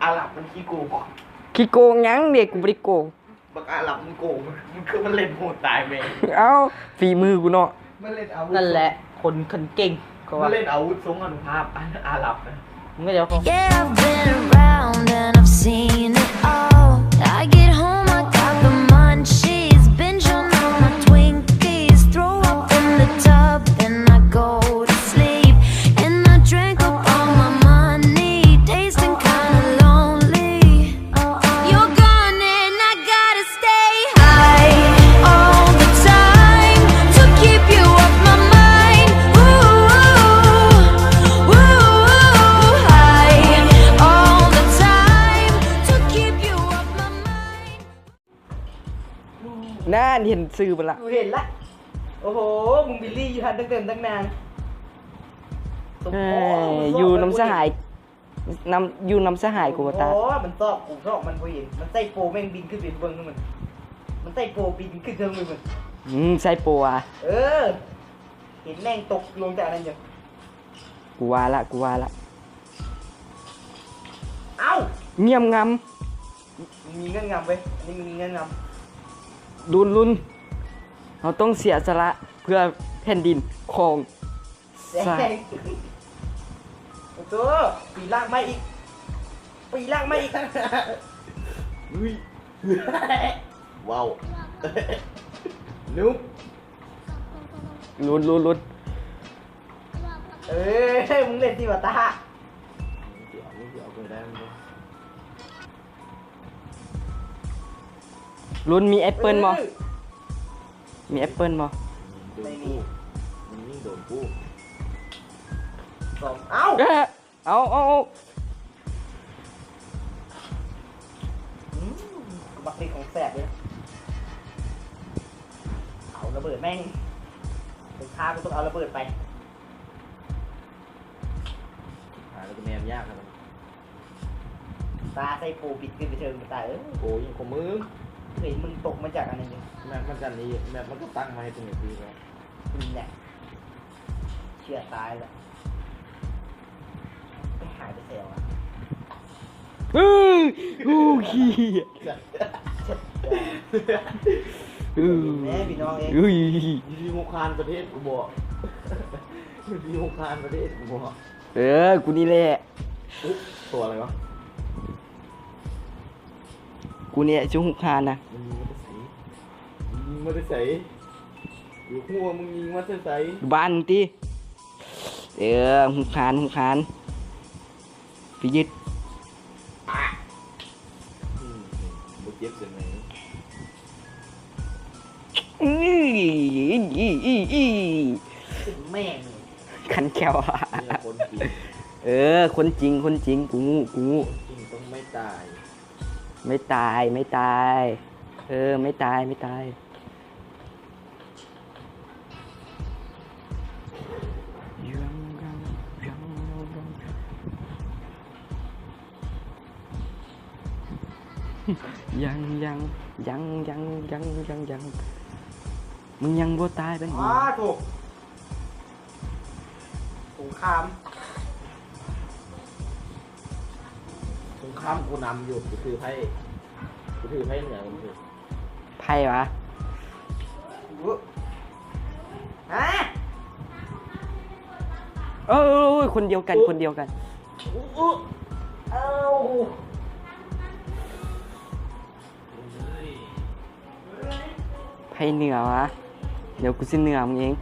อาหรับมันขี้โกง ขี้โกงยังเด็กกูไม่ได้โกงบักอาหรับมันโกงมันคือมันเล่นโหดตายแม่ เอ้าฝีมือกูเนาะ มันเล่นอาวุธ นั่นแหละคนเก่งก็ มั ว่าน เล่นอาวุธทรงอนุภาพอาหรับนะ มึงก็เดี๋ยวเขา Yeah, I've been around and I've seen it all. I get home, I got the munchies, binge on all my Twinkies, throw up in the tub, then I go to sleep. And I drank up all my money, tasting kinda lonely. You're gone and I gotta stay high all the time to keep you off my mind. Ooh, high all the time to keep you off my mind. น่าเห็นซื้อไปละ กูเห็นละโอ้โหมึงบิลลี่อยู่ทันตั้งเต็มตั้งนานสม เอ้ พร ยอยู่น้ำสหายอยู่น้ำสหายกูตา โอ้มันซอกกูซอกมันบ่เห็นมันใส่โปรแม่งบินขึ้นไปเบิ่งนู่นมันใส่โปรบินขึ้นเทิงไปมัน ใส่ปัว เออเห็นแม่งตกลงจากนั้นอยู่ กูว่าละ เอ้า เงียบง มีเงื่อนงำเว้ยอันนี้มีเงื่อนงำ ำรุนเราต้องเสียสละเพื่อแผ่นดินของ แซ่บโอ้โหปีล่างไม่อีกปีล่างไม่อีก อุ้ยว้าวนุ๊ก รุน เอ้ยมึงเล่นที่ว่าตา เดี๋ยวไปได้มั้ย รุนมีแอปเปิลบ่มีแอปเปิลบ่ โดนกูมันยิ่งโดนกู สองเอ้า เอา อืมบักนี่ของแสบเลยเอาระเบิดแม่งเป็นค้ากูต้องเอาระเบิดไป หาแล้วก็แมนยากครับ ตาใส่โปรปิดขึ้นไปเชิงตาเอ้ย โอ้ยของมึง เฮ้ยมึงตกมาจากอันนี้ยัง แม่มันกันนี้แม่มันก็ตั้งมาให้ตรงนี้ดีแล้ว นี่แหละเชื่อตายแล้วไปหายไปเซลล์อ่ะ อู้ขี้ แม่พี่น้องเอง อุ้ย อยู่ที่หกคานประเทศกูบอกอยู่ที่หกคานประเทศกูบอก กูนี่แหละ อุ๊ยตัวอะไรวะ กูเนี่ยชุหุกคานนะ มันยิงมาได้ใส่อยู่หัวมึงยิงมาได้ใส่ บ้านตีหุกคานพี่ยึด บุกเจ็บเสียไหม แม่ง ขันแควอะ นี่คนจริง คนจริงกูงู จริงต้องไม่ตาย ไม่ตายไม่ตายยังมึงยังบ่ตายเป็น อ๋อถูกสงคราม สงครามกูนำอยู่กูถือไพ่เหนือกูถือ ไพ่วะ ฮะ คนเดียวกัน เอ้า ไพ่เหนือวะเดี๋ยวกูสิเหนือมึงเอง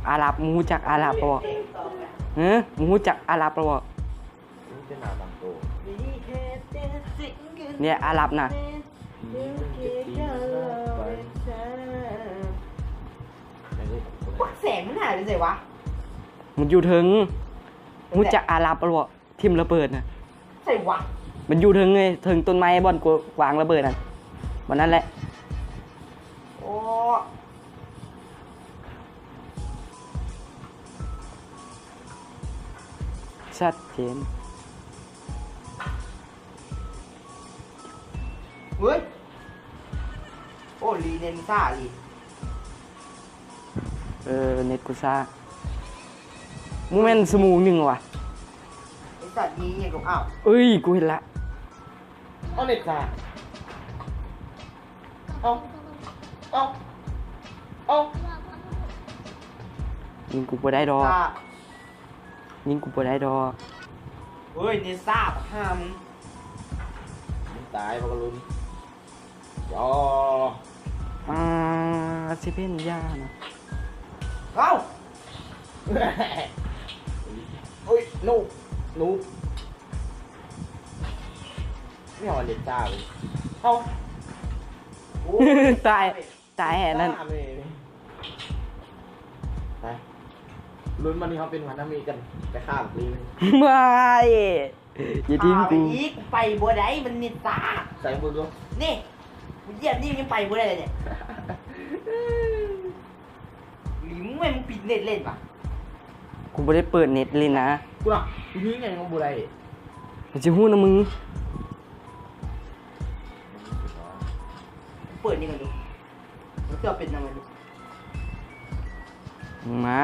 อาหรับมึงรู้จักอาหรับปะวะมึงรู้จักอาหรับปะวะ นี่เป็นหนาบางโต เนี่ยอาหรับน่ะ แสงมันหายไปไหนวะ มันอยู่ถึงมึงรู้จักอาหรับปะวะทิมระเบิดน่ะ ใส่วะ มันอยู่ถึงไงถึงต้นไม้บอนกูวางระเบิดน่ะวันนั้นแหละ โอ้ ชัดเจน เฮ้ยโอ้ลีเนนซ่าลี เน็ตกูซ่า มึงแม่นสมูหนึ่งว่ะ ไอ้สัตว์นี้เนี่ยกูอ้าว เอ้ยกูเห็นละ เอาเน็ตจ้าเอาเอาเอา ยิงกูบ่ได้ดอก ซ่า ยิงกูบ่ได้ดอก เฮ้ยเนซ่าปะห้ามึง มึงตายพวกลุนจอ สิเป็นยานะ เอ้า เฮ้ยนูนูไม่เอาเน็ตจ้าเลยเอา โอ้ ตายตายแห่นั่น จ้าเลยไปลุ้นวันนี้เขาเป็นพันธมิตรกันไปฆ่าแบบนี้ ไม่อย่าทิ้ง ไป กู อีกไปบัวไดมันเนซ่า ใส่มือดู นี่กูเหยียบนี่มันยังไปบัวได้เลยเนี่ยหรือมึงไม่มึงปิดเน็ตเล่นปะ กูบ่ได้เปิดเน็ตเลยนะ กูน่ะกูยิงไงของบุไร กูจะหู้นะมึง เปิดนี่กันดูมันจะเป็นยังไงดู มึงมา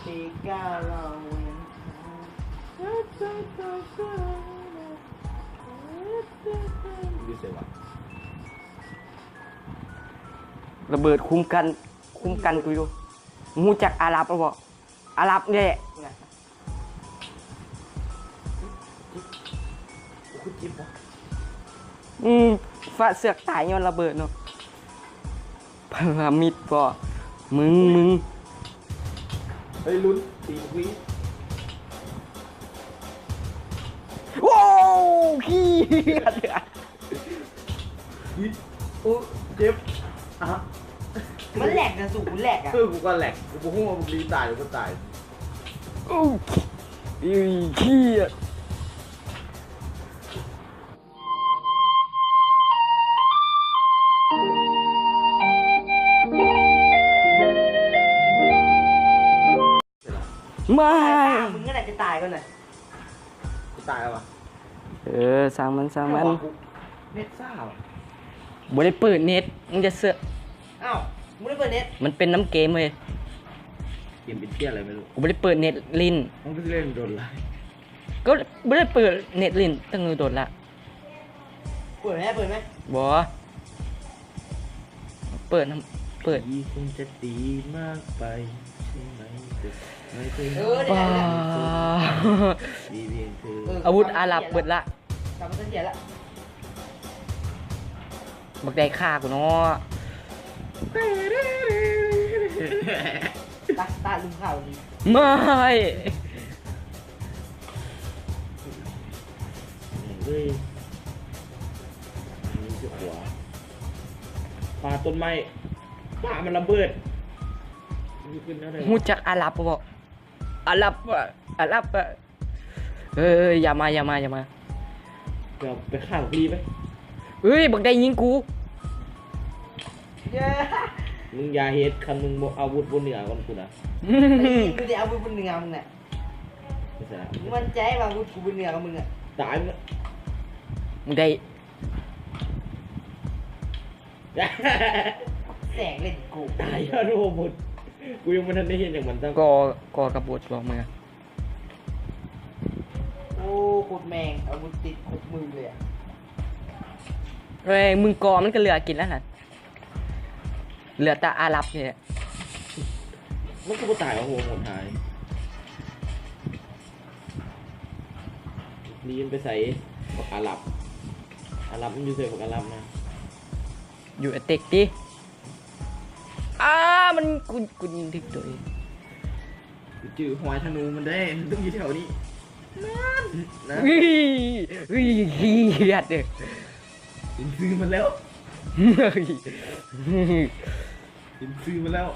เทกาเราเว้น ดูเสียวะ ระเบิดคุ้มกันกูอยู่มูจักอาหรับหรือเปล่าอาหรับเนี่ย เนี่ย กูจิ๊บวะ ฟ้าเสือกตายย้อนระเบิดเนาะพามิดบ่มึง เฮ้ยลุ้นตีวิ โว้วขี้เดือด ยิโอ้เจ็บอ่ะ มันแหลกนะสูกูแหลกอ่ะ กูก็แหลกกูพูดว่ามึงดีตายหรือกูตาย อู้ขี้อะ ไม่ มึงก็น่าจะตายกันน่ะ กูตายแล้ววะ สร้างมัน เน็ตซ่าว่ะ บ่ได้เปิดเน็ตมึงจะเสือก อ้าวมึงได้เปิดเน็ต มันเป็นน้ำเกมเว้ย เกมเป็นเที่ยอะไรไม่รู้ กูบ่ได้เปิดเน็ตลิน มึงไปเล่นโดนไร ก็ไม่ได้เปิดเน็ตลินตั้งโดดละ เปิดไหมเปิดไหม บอเปิดน้ำเปิด ยี่คงจะดีมากไปใช่ไหมไม่เคย ว้า ดีเพียงเธอ อาวุธอาหรับเปิดละ กลับมาเสียละ บักได้ฆ่ากูเนาะ ตาลุงข่าวดี ไม่ เฮ้ยนี่คือหัวปลาต้นไม้ปลามันระเบิดนี่ขึ้นอะไร หูจักอาหรับบ่อาหรับอะอาหรับอะเฮ้ยอย่ามา เดี๋ยวไปฆ่าพี่ไหม เฮ้ยบักได้ยิงกู เย้ มึงอย่าเฮ็ดคันมึงบ่อาวุธบนเหนือก่อนกูนะ ไอ้ยิงกูจะเอาบุญบนเหนือมึงน่ะ ไม่ใช่นะ มึงมั่นใจว่าบุญกูบนเหนือกับมึงอ่ะ ตายมึง มึงได้ แสงเล่นกู ตายยอดโหดกูยังไม่ทันได้เห็นอย่างมันตั้ง กอกระบดบอกมึงอะ โอ้โคตรแมงเอาบุญติดขบมือเลยอ่ะ เฮ้ยมึงกอมันก็เหลือกินแล้วน่ะเหลือแต่อาหรับเนี่ย มันก็บ่ตายโอ้โหโหดหายลีนไปใส่พวกอาหรับมันอยู่ใส่พวกอาหรับนะ อยู่ไอเต็กดิมันกูยิงถึงตัวเอง กูจื้อหอยธนูมันได้มันต้องอยู่แถวนี้นะ เฮ้ยเฮียดเลย กินซื้อมันแล้วกินซื้อมันแล้ว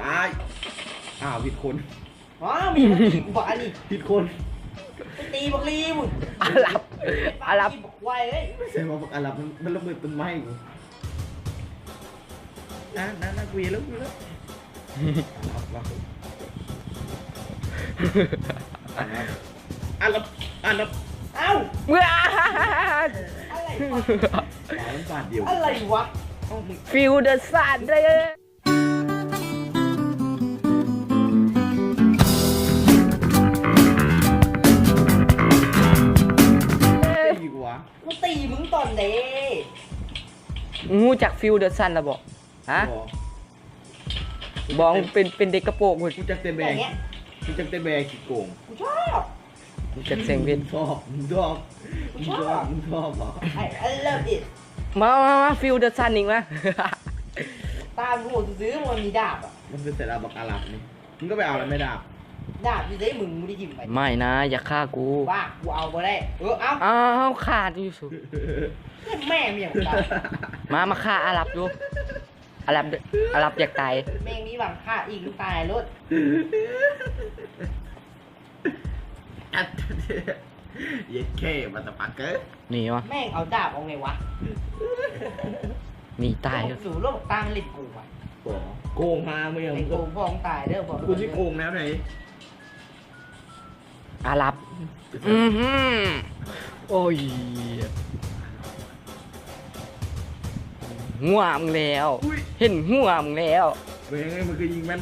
ตายอ้าวผิดคน อ๋อมีมันตีกูบอกอันนี้ ผิดคน ไปตีบักลีมึง อาหรับอาหรับ บอกควายเอ้ย ไม่ใช่ว่าพวกอาหรับมันระเบิดต้นไม้กูนะกูเห็นแล้วอาหรับ เอ้า เมื่อ อะไรวะ หมามันบาดเดียว อะไรวะ ฟิลเดอร์ซันเลย งูจากฟิลเดอร์ซันละบอกฮะบอกเป็นเด็กกระโปรงหมด กูจักเตแบ อก ย่างเงี้ย กูจักเตแบกขี้โกง กูชอบ จากเสียงเพชร ชอบชอบชอบชอบเหรอ I love it มาฟิลเดอร์ซันอีกมั้ย ตามกูซื้อมันมีดาบอ่ะ มันเป็นแต่ละบักอาลับนี่มึงก็ไปเอาแล้วไม่ได้ ดาบอยู่ได้มึงได้ยิ้มไป ไม่นะ อย่าฆ่ากู ว่ากูเอาบ่ได้เอา อ้าวขาดอยู่สุ แม่เมียกูตาย มาฆ่าอาหรับอยู่อาหรับอยากตาย แม่งมีหวังฆ่าอีกลูกตายรถ เย็ดเข้มาตะปักเกอร์ หนีวะ แม่งเอาดาบเอาไงวะ หนีตาย สู่โลกตามเล่นกูอ่ะ โกงมาเมื่อ ไอ้โกงพ่อของตายเด้อบอก กูที่โกงแล้วไหน อาหรับโอ้ยง่วงแล้ว เห็นง่วงแล้ว เว้ยมันคือยิงแม่น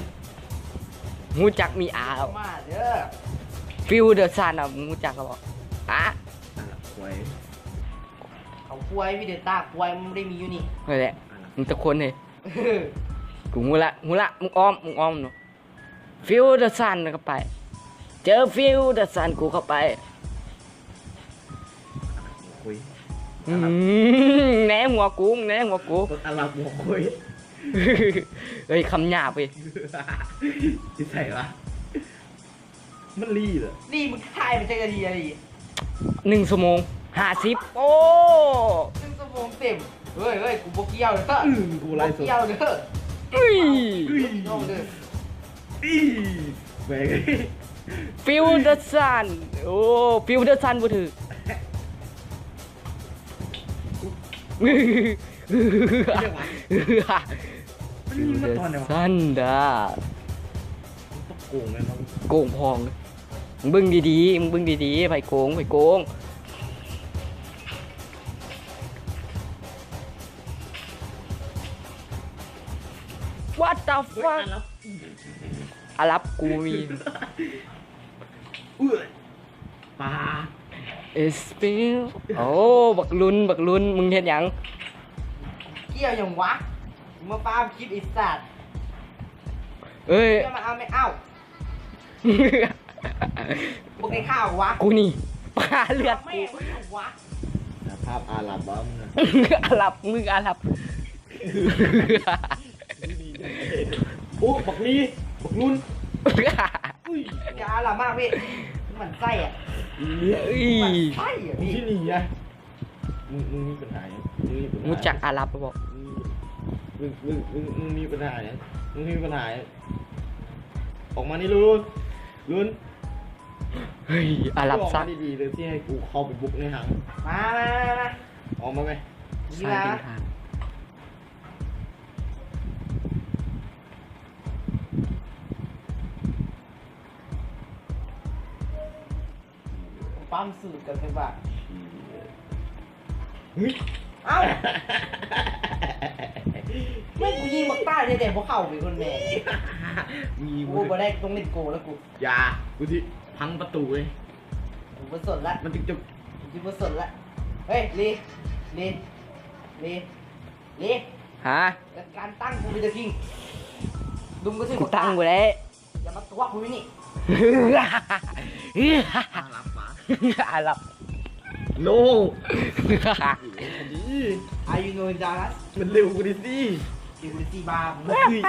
งูจักมีอา มาเด้อ ฟิลเดอร์ซันอ่ะงูจักก็บอกอ่ะ หวย เขาควายวิเดต้าควายมันไม่ได้มีอยู่นี่ นั่นแหละมึงตะคนเลยกูงูละมึงอ้อมเนาะฟิลเดอร์ซันก็ไป เจอฟิลเดอร์ซันกูเข้าไป คุย แหนหัวกูอาลับหัวคุย เฮ้ยคำหยาบไป ที่ใส่ละมันรีเหรอ นี่มึงทายมันจะกระดีอะไร 1 ชั่วโมง50โอ้ ซึ่งสมองเต็มเฮ้ยกูบกเกี่ยวเด้อ กู บ ไล่ ก สด เกี่ยวเด้อ อุ้ย น้องเด้อ อีแหวก ฟิลเดอร์ซันโอ้ฟิลเดอร์ซันบ่ถือ มันยิงมาตอนไหนวะ ซันดา ต้องโกงเลยเนาะ โกงพองมึงเบิ่งดีๆไปโกงWhat the fuck อารับกูมี ปลา It's been โอ้บักลุนมึงเห็นหยัง เกี่ยวอย่างวะมาปาคลิปไอ้สัตว์ เอ้ย เกี่ยวมาเอาไม่เอาบอกในข้าววะ กูนี่ปลาเลือด แม่ กู งวะ ภาพอาหรับบ้างนะ อารับมึงอารับ โอ้บักลีบักนุ่น อย่าละมากพี่มันไส้อ่ะ เอ้ย มันไส้อ่ะพี่ ที่นี่ไงมึงมีปัญหายังมึงมีปัญหา รู้จักอารับปะบอก มึงมีปัญหายังมึงมีปัญหายังออกมานี่ลุน เฮ้ยอารับ ออก ซั มาก ดีๆเลยที่ให้กูเข้าไปบุกในหัง มา ออกมาไหม นี่ สร้าง นะ เป็นทาง ปั๊มสูตรกันเป็นว่า เฮ้ย เอ้าไม่กูยิงมักต้าเนี่ยแต่พวกเข้าไปคนแม่ มี กูบ่ได้ต้องเล่นโกแล้วกู อย่ากูที่พังประตูเลย กูบ่สนละ มันถึงจะ กูบ่สนละเฮ้ยลีฮะ การตั้งกูเป็นจะยิงดุมก็ถึง กูตั้งกูแล้ว อย่ามาตัวกูนี่ อาหรับมา อารับ โนดี อายุโนจารัส มันเร็วกว่าดิสิ ซิวซีบาร์ มันคือ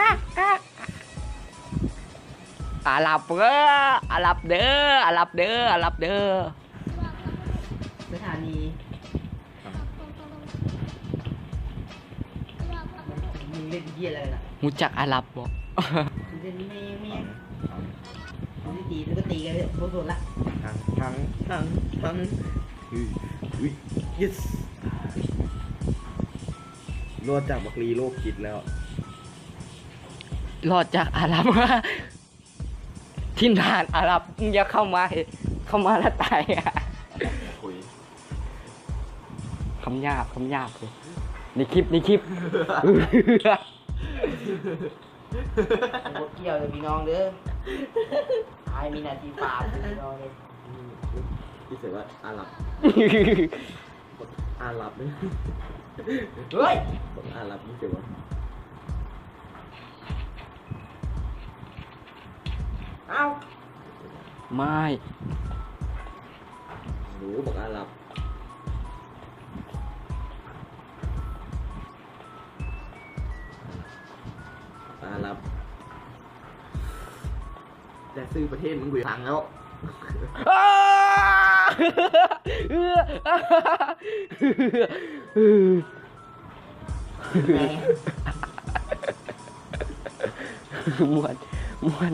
อารับอารับเด้อ สถานีมึงเล่นเยี่ยอะไรล่ะ รู้จักอารับบอก มึงเล่นแม่มึงตีแล้วก็ตีกันเลยโคตรละ ทั้งอุ้ย yes รอดจากบักลีโลกคิดแล้ว รอดจากอารับ ทินฐานอารับมึงอย่าเข้ามาแล้วตายอ่ะ คุย คำหยาบเลยในคลิป โคตรเกี่ยวเลยพี่น้องเด้อทายมีนาทีฟาร์มพี่น้องเลย ที่เสร็จว่าอาหรับอาหรับเนี่ย เฮ้ย บอกอาหรับนี่เจ๋วะ เอ้า ไม่ หนูบอกอาหรับอาหรับแต่ซื้อประเทศมึงกูพังแล้ว อ้าม่วนม่วน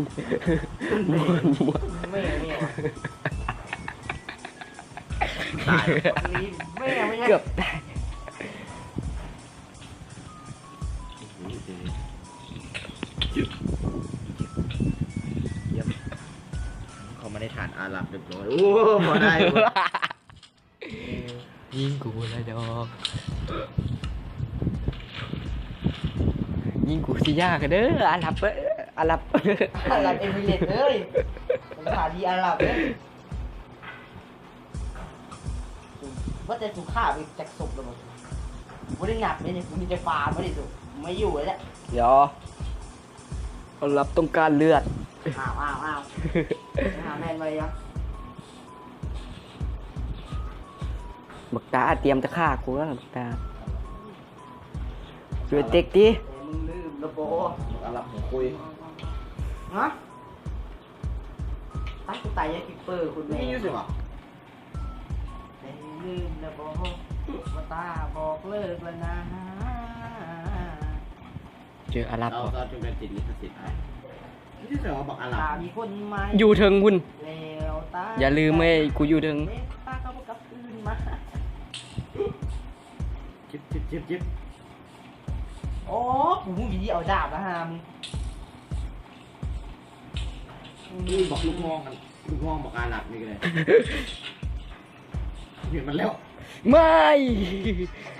ม่วนม่วน แม่เนี่ย ตาย นี่แม่ไม่ใช่ เกือบได้ เยี่ยมเขาไม่ได้ทานอาหรับเรียบร้อยโอ้มาได้เว้ย ยิงกูเลยดอกยิงกูสิยากกันเด้ออาหรับเอ้ยอาหรับ อาหรับเอมิเรตส์เอ้ยสถานีอาหรับเอ้ยว่าแต่สุขาไปจากศพแล้วมั้งไม่ได้หนักเลยเนี่ยกูมีแต่ฟาร์มไม่ได้สุไม่อยู่เลยแหละ เดี๋ยวอาหรับต้องการเลือด อ้าวหาแมนไปยัง บักตาเตรียมจะฆ่ากูแล้วบักตาช่วยเต็กดิ แต่มึงลืมระโบ อาหรับผมคุย ฮะตั้งกูตายยังคิปเปอร์คุณแม่ นี่อยูสิวะ แต่ลืมระโบว่าตาบอกเลิกแล้วนะ เจออาหรับ เรา เหรอ เราจะเป็นติดลิขสิทธิ์ให้นี่สิวะบอกอาหรับ ตามีคนไหม อยู่เทิงคุณ แล้วตา อย่าลืมไอ้กูอยู่เทิง ตาเขาบอกกลับคืนมา จิ๊บ โอ้กูมึงดีเอาดาบนะฮะมึง นี่บอกลูกน้องกันลูกน้องบอกอาหรับนี่ก็เลยเห็นมันแล้ว ไม่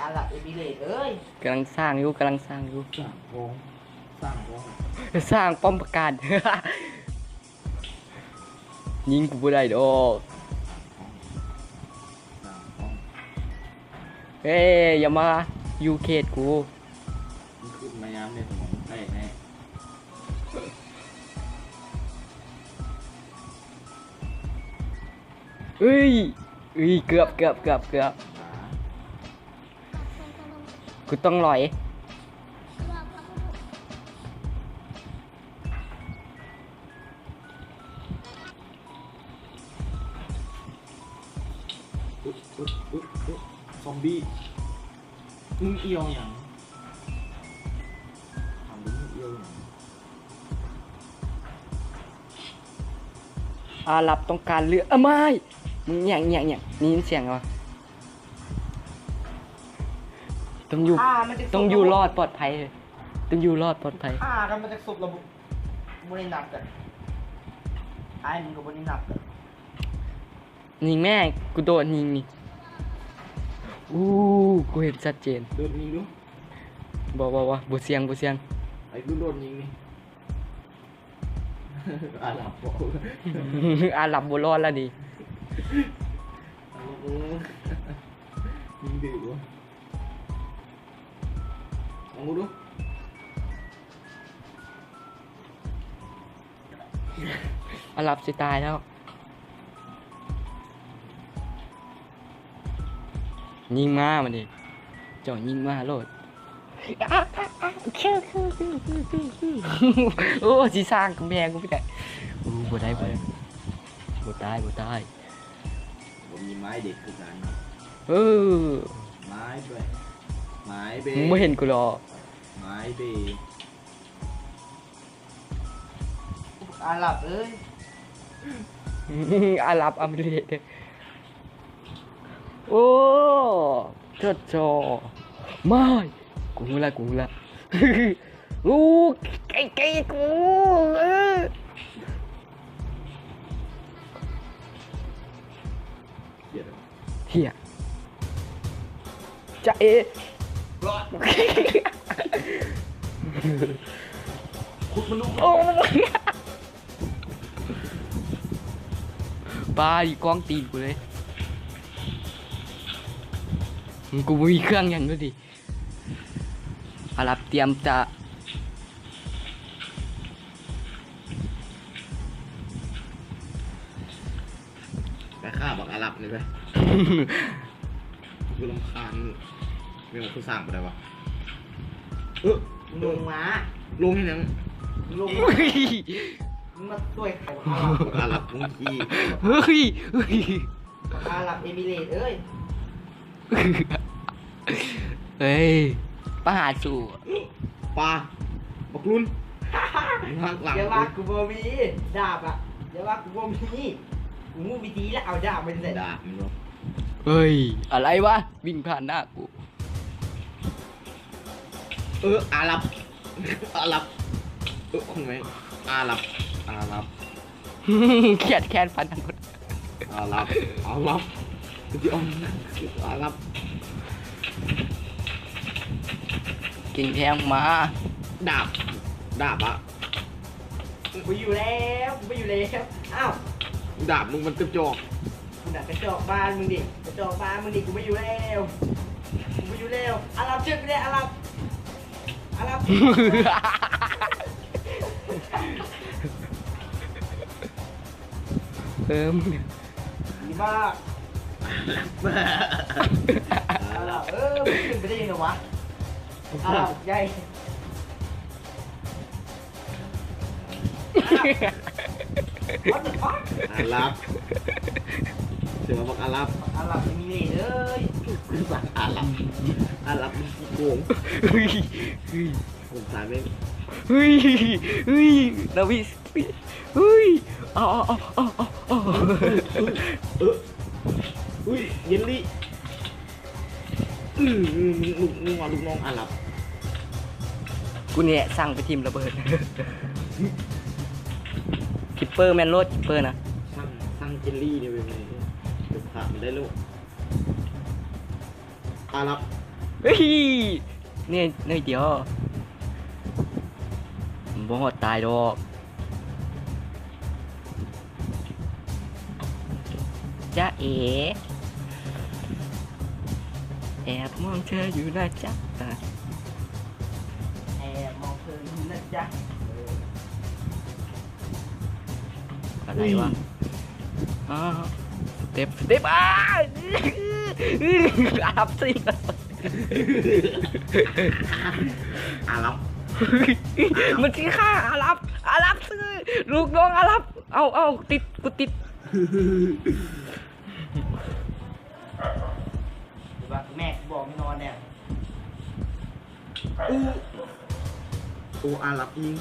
อาหรับเอมิเรตส์เอ้ย กำลังสร้างอยู่กำลังสร้างอยู่ สร้างโองสร้างโอง สร้างป้อมปราการ ยิงกูบ่ได้ดอก สร้างโอง เฮ้ยอย่ามาอยู่เขตกู มันขึ้นมายามในสมองแตกแน่ เอ้ยเกือบ ขา กูต้องลอย ซอมบี้มึงเอียวอย่างทำมึงเอียวอย่าง อาหรับต้องการเลือดไม่มึงอย่างนี่เสียงอะไรวะต้องอยู่ มันจะ ต้องอยู่รอดปลอดภัยเลยต้องอยู่รอดปลอดภัย กันมันจะสุกระบุบุรีนับกันไอ้มึงกับบุรีนับกัน ยิงแม่กูโดนยิงนี่อู้กูเห็นชัดเจน โดนยิงดู บ่บุเสียง ไอ้กูโดนยิงนี่ อาหรับบอก อาหรับบ่รอดแล้วดิ ยิงดื้อวะลองดู อาหรับสิตายแล้วยิงมามันดิเจ้ายิงมาโลด โอ้สิสร้างกำแพงกูไม่ได้โอ้บ่ได้บ่ตาย ผมมีไม้เด็กคือกัน เออ ไม้ด้วยไม้เบ มึงไม่เห็นกูหรอก ไม้เบ อาหรับเอ้ย อาหรับอเมริกาโอ้เจ้าจอไม่กูละ โอ้ไก่กูเออ เดี๋ยว เฮียจะเอ รอดขุดมันลูก โอ้ปลาดิกล้องตีนกูเลยกูไม่มีเครื่องอย่างนู้นดิ อาหรับเตรียมจะ ไปฆ่าบักอาหรับนี่ไปกูรำคาญเรื่องกูสร้างไปได้วะเออ ลงมา ลงให้หนัง ลงมึงมาช่วยใครวะ บักอาหรับมึงขี้ เฮ้ยเฮ้ย อาหรับเอมิเรตส์เอ้ย เฮ้ยประหารสู่ ปลาบักลุนหักหลัง อย่าว่ากูบ่มีดาบอ่ะอย่าว่ากูบ่มีกูมูวิธีแล้วเอาดาบไปใส่ ด่ามึงเนาะ เฮ้ยอะไรวะวิ่งผ่านหน้ากู อาหรับอาหรับคนไหมอาหรับอาหรับ เขียดแค้นฟันทั้งหมด อาหรับอาหรับจะอมอาหรับ กินแทงมา ดาบอะ กูอยู่แล้วกูไม่อยู่แล้วอ้าว ดาบมึงมันกระจอก กูดักกระจอกบ้านมึงดิกระจอกบ้านมึงดิกูไม่อยู่แล้วกูไม่อยู่แล้วอาหรับเชื่อกูเลยอาหรับอาหรับ มึง ดีมากอาหรับมึงขึ้นไปได้ยังไงวะอาหรับใหญ่ What the fuck อาหรับเสือบอกอาหรับ อาหรับมีเลยเอ้ย สั่งอาหรับมึงโกง เฮ้ยเฮ้ย ผมสายไม่ เฮ้ยเฮ้ยนาวิสเฮ้ยเอา อุ้ยเยลลี่มึงว่าลูกน้องอาหรับ กูเนี่ยสั่งไปทีมระเบิดคิปเปอร์แมนโรดคิปเปอร์นะ สั่งเจลลี่เนี่ยเว้ยมันเดี๋ยวขาดมันได้ลูกอาหรับ เฮ้ยเนี่ยเดียวบ่หอดตายดอกจ๊ะเอ๋แอบมองเธออยู่นะจ๊ะ แอบมองเธออยู่นะจ๊ะ อะไรวะอ๋อสเต็ปอารับสิ อาหรับ มันชี้ข้าอารับซื้อลูกน้องอารับเอาติดกูติด หรือว่าแม่กูบอกไม่นอนเนี่ย โอ้อาหรับยิง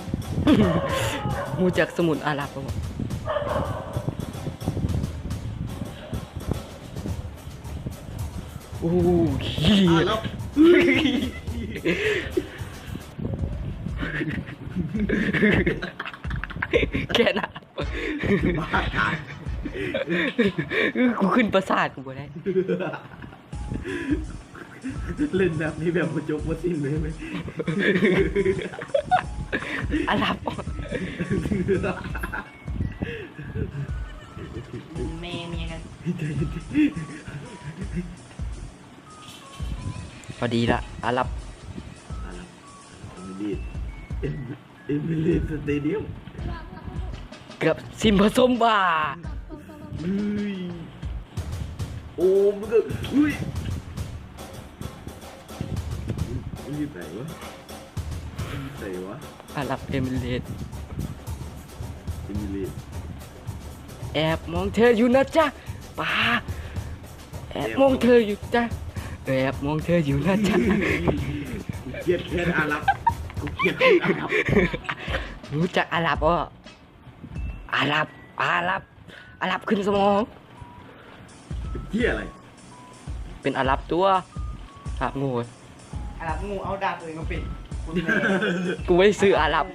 มูจากสมุนอารับปะวะโอ้ขี้ อาหรับ แค่นั้น บ้าตาย กูขึ้นประสาทกูบ่ได้ เล่นแบบนี้แบบมาจบมาสิ้นเลยไหม อารับ แม่เมียกัน พอดีละอารับ อาหรับเอมิลีสเตเดียม เกือบซิมผสมบ่า เฮ้ยโอ้มันก็เฮ้ยมันอยู่ไหนวะไหนวะ อารับเอมิเรต เอมิลี แอบมองเธออยู่นะจ๊ะป้าแอบมองเธออยู่จ้ะแอบมองเธออยู่นะจ๊ะ กูเกลียดแค่อาหรับกูเกลียดแค่อาหรับ รู้จักอารับอ่ะอารับขึ้นสมอง เหี้ยอะไร เป็นอารับตัวครับงู อาหรับงูเอาดาบตัวเองก็เป็นคุณแม่ กูไม่ได้ซื้ออารับ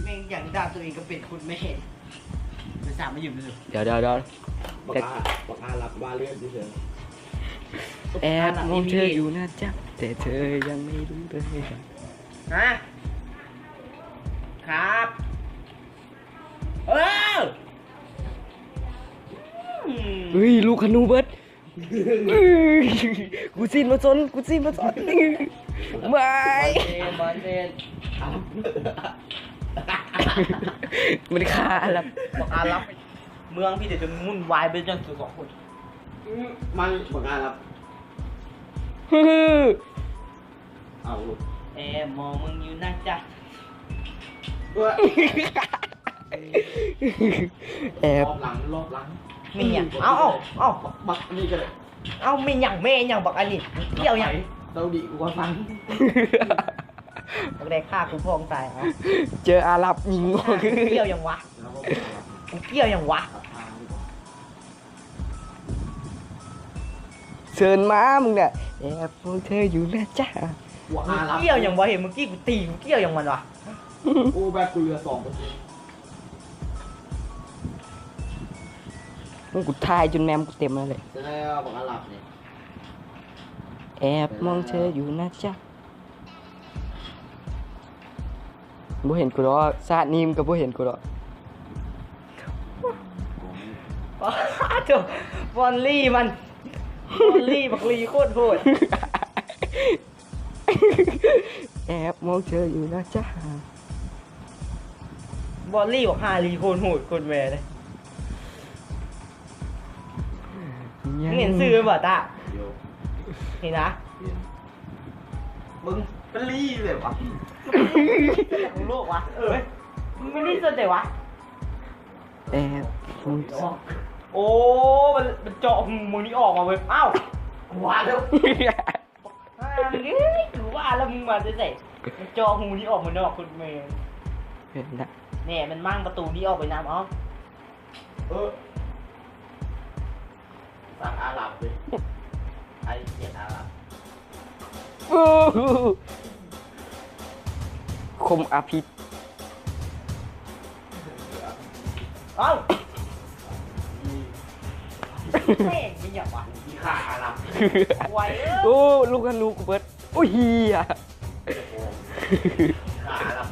แม่งอย่างดาบตัวเองก็เป็นคุณแม่ไปสามมาอยู่เลย เดี๋ยว บอกอาหรับว่าเรื่องเฉย แอบมองเธออยู่นะจ๊ะแต่เธอยังไม่รู้เลย ฮะครับเฮ้ยลูกขนูเบิดเฮ้ยกูซีนมาสน ไม่ บอลเซน มันฆ่าอาหรับ บอกอารับเมืองพี่เดี๋ยวจะมุ่นวายไปจนสุดสองคน มันบอกอารับ ฮึ่ม เอาลูก มองมึงอยู่นะจ๊ะ แอบ รอบหลัง มีอย่างเอ้า บักนี่ก็เลย มีอย่างแม่อย่างบอกอันนี้เกี่ยวอย่าง เดาดิกูว่าฟัง บอกได้ฆ่ากูพองตายเอา เจออาหรับยิง เกี่ยวอย่างวะ แล้วก็ กูเกี่ยวอย่างวะ ตัดทางดีกว่า เชิญมามึงเนี่ยแอบมองเธออยู่นะจ๊ะ หัวอารับ เกี่ยวอย่างวะเห็นเมื่อกี้กูตีกูเกี่ยวอย่างมันวะ โอ้แบบกูเหลือ2%มึงกูทายจนแมมกูเต็มแล้วเลย จะได้บอกอารับเนี่ย แอบมองเธออยู่นะจ๊ะบ่เห็นกูหรอกซาดนีมก็บ่เห็นกูหรอก เจ้าบอลลี่มันบอลลี่บักลีโคตรโหด แอบมองเธออยู่นะจ๊ะ บอลลี่บอกฮารีโคตรโหดโคตรแม่เลยมึงเห็นซื้อป่ะตา เดี๋ยว เห็นนะ เปลี่ยนมึงเป็นลี่เลยวะ ของโลกวะมึงไม่ได้สนใจวะ แอบมองเธอ โอ้มันเจาะมึงนี่ออกมาเว้ยอ้าวว้าแล้วนี่ถือว่าแล้วมึงมาจะใส่มันเจาะหูนี่ออกมานอกคนเมย์ เห็นนะ เนี่ยมันมั่งประตูนี่ออกไปน้ำเอ้า สั่งอาหรับเลยไอ้เกียรติอาหรับ โอ้โหคมอาพิษ เอ้าแม่งไม่อยากวะ ที่ฆ่าอาหรับ ไว้เอ้ย โอ้ลูกกันลูกกูเบิดโอ้ยเฮีย ฆ่าอาหรับ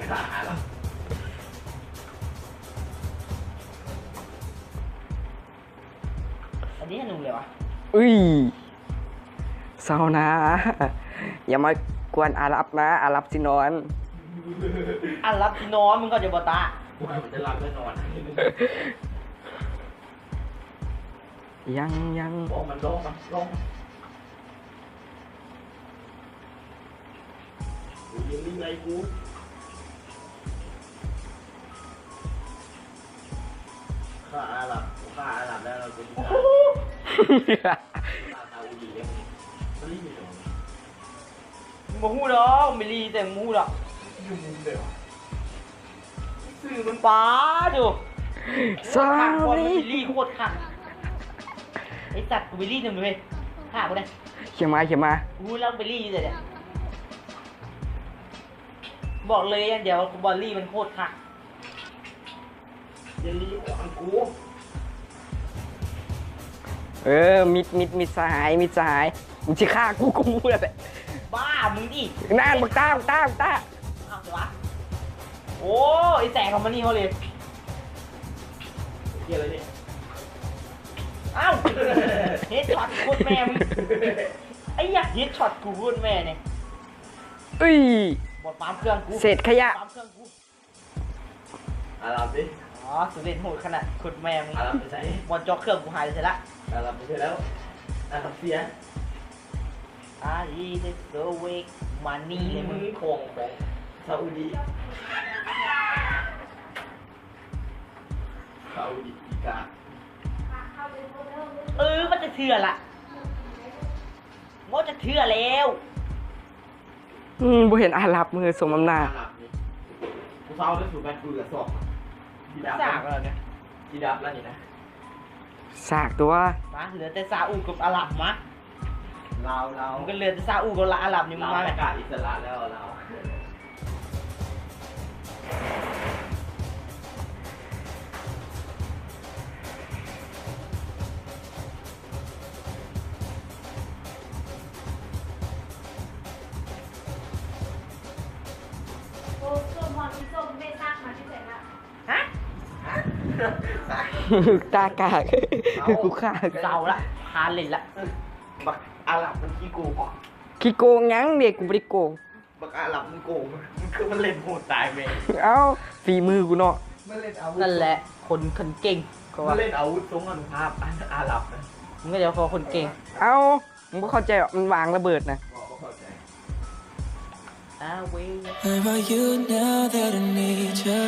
ฆ่าอาหรับ อันนี้หนุ่มเลยวะ อุ้ยเศร้านะ อย่ามากวนอาหรับนะอาหรับสินอน อันรับที่นอนมึงก็จะบอตา มันจะหลับแน่นอน ยัง บอกมันลงกูยิงลิงไรกูฆ่าอาหรับแล้วเราจะฆ่าซาอุดีเนี่ยมันรีบอยู่ มึงมาหู้ดอกไม่รีแต่มึงหู้ดอก อยู่มุมเดียว สื่อมันป้าดู สา ขักบอล ลี มันบิลลี่โคตรขักไอ้สัตว์กูบิลลี่หนึ่งเลยฆ่ากูได้ เขียนมา กูแล้วบิลลี่เลยเนี่ยบอกเลยอย่างเดียวบอลลี่มันโคตรขัก เยลลี่ของกู เออมิดสหายมึงจะฆ่ากูพูดอะไร บ้ามึงดิ นั่นบักต้า อ้าวเดี๋ยววะโอ้ไอ้แสงของมันนี่เขาเลย เกี่ยวอะไรเนี่ย อ้าวเฮดช็อตโคตรแม่มึงไอ้ยักษ์เฮดช็อตกูโคตรแม่เนี่ย เอ้ย บอดปั๊มเครื่องกู เศษขยะ ปั๊มเครื่องกู อาหรับดิ อ๋อสุดเด่นโหดขนาดโคตรแม่มึง อาหรับไปใส่ บอลจอกเครื่องกูหายเลยเสร็จละ อาหรับไปใช่แล้วอาหรับเสีย อีเดสเวกมานี่เลยมึง ของซาอุดีอีกา มันจะเถื่อละมันจะเถื่อแล้ว บ่เห็นอาหรับมือสมอำนาจ อาหรับนี่กูเศร้าได้สูบแบนกูเหลือสองดีดับ สากแล้วเนี่ย ดีดับแล้วนี่นะ สากตัว มาเหลือแต่ซาอุกับอาหรับมา เรา มันก็เหลือแต่ซาอุกับอาหรับนี่มึงมาไหม ประกาศอิสระแล้วเรา ฮะ ตากากกูฆ่า เศร้าละพานเลยละ บัก อาหรับมันขี้โกง ขี้โกงหยังเด็กกูบ่ได้โกง บักอาหรับมันโกงมันคือมันเล่นโหดตายแม่ เอ้าฝีมือกูเนาะ มันเล่นอาวุธ นั่นแหละคนเก่งก็ มั ว่าน เล่นอาวุธทรงอนุภาพอาหรับนะ มึงก็จะพอคนเก่ง เอ้ามึงบ่เข้าใจหรอกมันวางระเบิดนะ บอกว่าเข้าใจ เว้ย Where are you now that I need you?